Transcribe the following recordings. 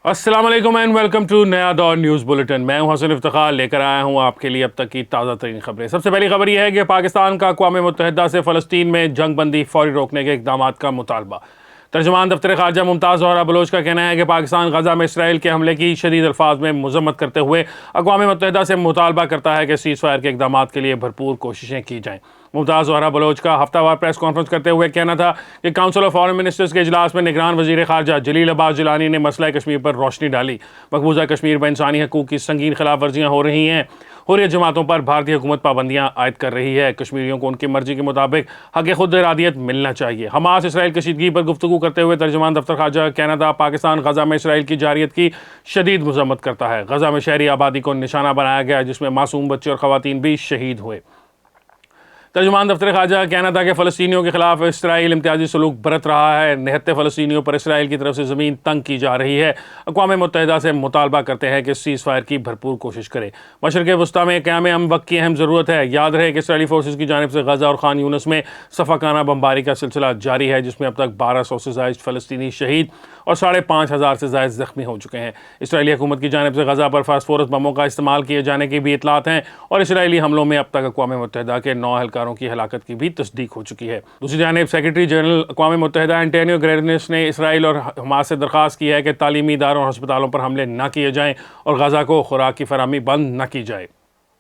السلام علیکم and welcome to نیا دور نیوز بلیٹن۔ میں ہوں حسن افتخار، لے کر آیا ہوں آپ کے لیے اب تک کی تازہ ترین خبریں۔ سب سے پہلی خبر یہ ہے کہ پاکستان کا اقوام متحدہ سے فلسطین میں جنگ بندی فوری روکنے کے اقدامات کا مطالبہ۔ ترجمان دفتر خارجہ ممتاز زہرا بلوچ کا کہنا ہے کہ پاکستان غزہ میں اسرائیل کے حملے کی شدید الفاظ میں مذمت کرتے ہوئے اقوام متحدہ سے مطالبہ کرتا ہے کہ سیز فائر کے اقدامات کے لیے بھرپور کوششیں کی جائیں۔ ممتاز زہرا بلوچ کا ہفتہ وار پریس کانفرنس کرتے ہوئے کہنا تھا کہ کونسل آف فارن منسٹرز کے اجلاس میں نگران وزیر خارجہ جلیل عباس جیلانی نے مسئلہ کشمیر پر روشنی ڈالی۔ مقبوضہ کشمیر میں انسانی حقوق کی سنگین خلاف ورزیاں ہو رہی ہیں۔ حریت جماعتوں پر بھارتی حکومت پابندیاں عائد کر رہی ہے۔ کشمیریوں کو ان کی مرضی کے مطابق حق خود ارادیت ملنا چاہیے۔ حماس اسرائیل کشیدگی پر گفتگو کرتے ہوئے ترجمان دفتر خارجہ کا کہنا تھا پاکستان غزہ میں اسرائیل کی جارحیت کی شدید مذمت کرتا ہے۔ غزہ میں شہری آبادی کو نشانہ بنایا گیا جس میں معصوم بچے اور خواتین بھی شہید ہوئے۔ ترجمان دفتر خارجہ کا کہنا تھا کہ فلسطینیوں کے خلاف اسرائیل امتیازی سلوک برت رہا ہے۔ نہتے فلسطینیوں پر اسرائیل کی طرف سے زمین تنگ کی جا رہی ہے۔ اقوام متحدہ سے مطالبہ کرتے ہیں کہ سیز فائر کی بھرپور کوشش کرے۔ مشرق وسطیٰ میں قیام امن وقت کی اہم ضرورت ہے۔ یاد رہے کہ اسرائیلی فورسز کی جانب سے غزہ اور خان یونس میں صفاقانہ بمباری کا سلسلہ جاری ہے جس میں اب تک 1200 سے زائد فلسطینی شہید اور 5,500 سے زائد زخمی ہو چکے ہیں۔ اسرائیلی حکومت کی جانب سے غزہ پر فاسفورس بموں کا استعمال کیے جانے کی بھی اطلاعات ہیں اور اسرائیلی حملوں میں اب تک اقوام متحدہ کے 9 اہلکاروں کی ہلاکت کی بھی تصدیق ہو چکی ہے۔ دوسری جانب سیکرٹری جنرل اقوام متحدہ اینٹونیو گٹیرس نے اسرائیل اور حماس سے درخواست کی ہے کہ تعلیمی اداروں اور ہسپتالوں پر حملے نہ کیے جائیں اور غزہ کو خوراک کی فراہمی بند نہ کی جائے۔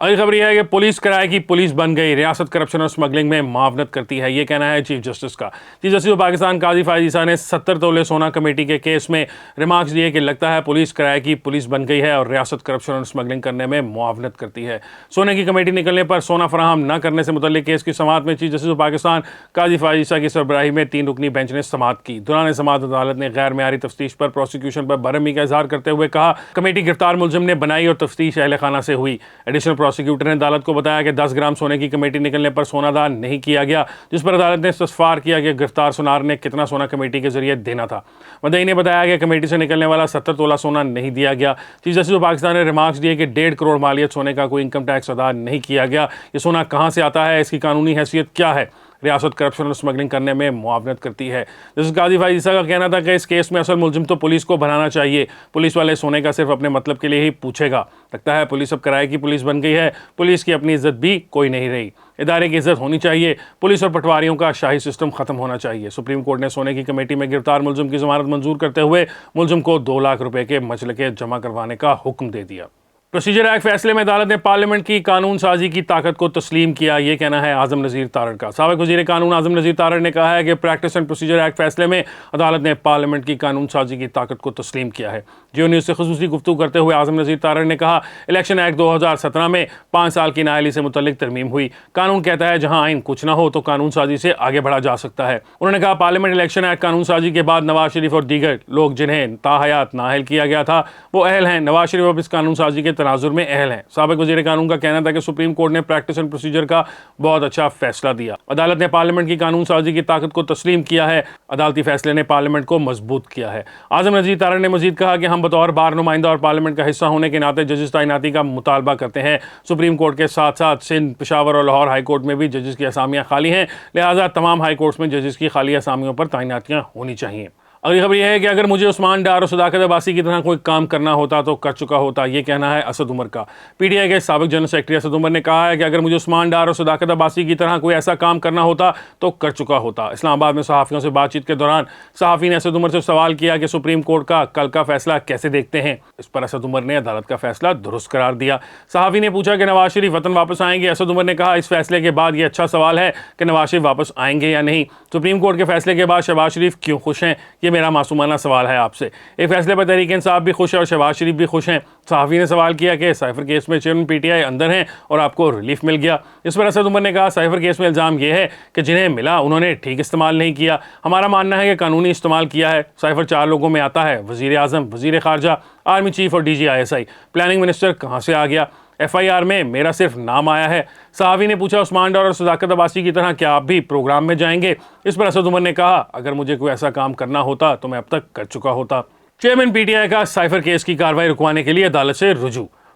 اگلی خبر یہ ہے کہ پولیس کرائے کی پولیس بن گئی، ریاست کرپشن اور سمگلنگ میں معاونت کرتی ہے، یہ کہنا ہے چیف جسٹس کا۔ چیف جسٹس آف پاکستان قاضی فائز عیسیٰ نے 70 تولے سونا کمیٹی کے کیس میں ریمارکس دیے کہ لگتا ہے پولیس کرائے کی پولیس بن گئی ہے اور ریاست کرپشن اور سمگلنگ کرنے میں معاونت کرتی ہے۔ سونے کی کمیٹی نکلنے پر سونا فراہم نہ کرنے سے متعلق کیس کی سماعت میں چیف جسٹس آف پاکستان قاضی فائز عیسیٰ کی سربراہی میں 3 رکنی بینچ نے سماعت کی۔ دوران سماعت عدالت نے غیر معیاری تفتیش پر پروسیکیوشن پر برہمی کا اظہار کرتے ہوئے کہا کمیٹی گرفتار ملزم نے بنائی اور تفتیش اہل خانہ سے ہوئی۔ ایڈیشنل پروسیکیوٹر نے عدالت کو بتایا کہ 10 گرام سونے کی کمیٹی نکلنے پر سونا دان نہیں کیا گیا، جس پر عدالت نے استفسار کیا کہ گرفتار سونار نے کتنا سونا کمیٹی کے ذریعے دینا تھا۔ مدعی نے بتایا کہ کمیٹی سے نکلنے والا 70 تولہ سونا نہیں دیا گیا۔ چیف جسٹس آف پاکستان نے ریمارکس دیے کہ 1.5 کروڑ مالیت سونے کا کوئی انکم ٹیکس ادا نہیں کیا گیا۔ یہ سونا کہاں سے آتا ہے، اس کی قانونی حیثیت کیا ہے؟ ریاست کرپشن اور سمگلنگ کرنے میں معاونت کرتی ہے۔ جسٹس قاضی فائز عیسیٰ کا کہنا تھا کہ اس کیس میں اصل ملزم تو پولیس کو بنانا چاہیے، پولیس والے سونے کا صرف اپنے مطلب کے لیے ہی پوچھے گا۔ لگتا ہے پولیس اب کرائے کی پولیس بن گئی ہے، پولیس کی اپنی عزت بھی کوئی نہیں رہی۔ ادارے کی عزت ہونی چاہیے، پولیس اور پٹواریوں کا شاہی سسٹم ختم ہونا چاہیے۔ سپریم کورٹ نے سونے کی کمیٹی میں گرفتار ملزم کی ضمانت منظور کرتے ہوئے ملزم کو 2 لاکھ روپے کے مچلقے جمع کروانے کا حکم دے دیا۔ پروسیجر ایکٹ فیصلے میں عدالت نے پارلیمنٹ کی قانون سازی کی طاقت کو تسلیم کیا، یہ کہنا ہے اعظم نذیر تارڑ کا۔ سابق وزیر قانون اعظم نذیر تارڑ نے کہا ہے کہ پریکٹس اینڈ پروسیجر ایکٹ فیصلے میں عدالت نے پارلیمنٹ کی قانون سازی کی طاقت کو تسلیم کیا ہے۔ جیو نیوز سے خصوصی گفتگو کرتے ہوئے اعظم نذیر تارڑ نے کہا الیکشن ایکٹ 2017 میں 5 سال کی نااہلی سے متعلق ترمیم ہوئی۔ قانون کہتا ہے جہاں آئین کچھ نہ ہو تو قانون سازی سے آگے بڑھا جا سکتا ہے۔ انہوں نے کہا پارلیمنٹ الیکشن ایکٹ قانون سازی کے بعد نواز شریف اور دیگر لوگ جنہیں تاحیات نااہل کیا گیا تھا وہ اہل ہیں۔ نواز شریف اب اس قانون سازی کے تناظر میں اہل ہیں۔ سابق وزیر قانون کا کہنا تھا کہ سپریم کورٹ نے پریکٹس اینڈ پروسیجر کا بہت اچھا فیصلہ دیا۔ عدالت نے پارلیمنٹ کی قانون سازی کی طاقت کو تسلیم کیا ہے، عدالتی فیصلے نے پارلیمنٹ کو مضبوط کیا ہے۔ اعظم نذیر تارڑ نے مزید کہا کہ ہم بطور بار نمائندہ اور پارلیمنٹ کا حصہ ہونے کے ناطے ججز تعیناتی کا مطالبہ کرتے ہیں۔ سپریم کورٹ کے ساتھ ساتھ سندھ، پشاور اور لاہور ہائی کورٹ میں بھی ججز کی اسامیاں خالی ہیں، لہٰذا تمام ہائی کورٹس میں ججز کی خالی اسامیوں پر تعیناتیاں ہونی چاہیے۔ اگلی خبر یہ ہے کہ اگر مجھے عثمان ڈار اور صداقت عباسی کی طرح کوئی کام کرنا ہوتا تو کر چکا ہوتا، یہ کہنا ہے اسد عمر کا۔ پی ٹی آئی کے سابق جنرل سیکرٹری اسد عمر نے کہا ہے کہ اگر مجھے عثمان ڈار اور صداقت عباسی کی طرح کوئی ایسا کام کرنا ہوتا تو کر چکا ہوتا۔ اسلام آباد میں صحافیوں سے بات چیت کے دوران صحافی نے اسد عمر سے سوال کیا کہ سپریم کورٹ کا کل کا فیصلہ کیسے دیکھتے ہیں؟ اس پر اسد عمر نے عدالت کا فیصلہ درست قرار دیا۔ صحافی نے پوچھا کہ نواز شریف وطن واپس آئیں گے؟ اسد عمر نے کہا اس فیصلے کے بعد یہ اچھا سوال ہے کہ نواز شریف واپس آئیں گے یا نہیں۔ سپریم کورٹ کے فیصلے کے بعد شہباز شریف کیوں خوش ہیں؟ یہ میرا معصومانہ سوال ہے آپ سے۔ ایک فیصلے پر تحریک انصاف بھی خوش ہے اور شہباز شریف بھی خوش ہیں۔ صحافی نے سوال کیا کہ سائفر کیس میں چیئرمین پی ٹی آئی اندر ہیں اور آپ کو ریلیف مل گیا۔ اس پر اسد عمر نے کہا سائفر کیس میں الزام یہ ہے کہ جنہیں ملا انہوں نے ٹھیک استعمال نہیں کیا، ہمارا ماننا ہے کہ قانونی استعمال کیا ہے۔ سائفر 4 لوگوں میں آتا ہے، وزیر اعظم، وزیر خارجہ، آرمی چیف اور D G I S I. Planning minister کہاں سے آ گیا؟ ایف آئی آر میں میرا صرف نام آیا ہے۔ صحافی نے پوچھا عثمان ڈار اور صداقت عباسی کی طرح کیا آپ بھی پروگرام میں جائیں گے؟ اس پر اسد عمر نے کہا اگر مجھے کوئی ایسا کام کرنا ہوتا تو میں اب تک کر چکا ہوتا۔ چیئرمین پی ٹی آئی کا سائفر کیس کی کارروائی رکوانے کے لیے عدالت سے رجوع۔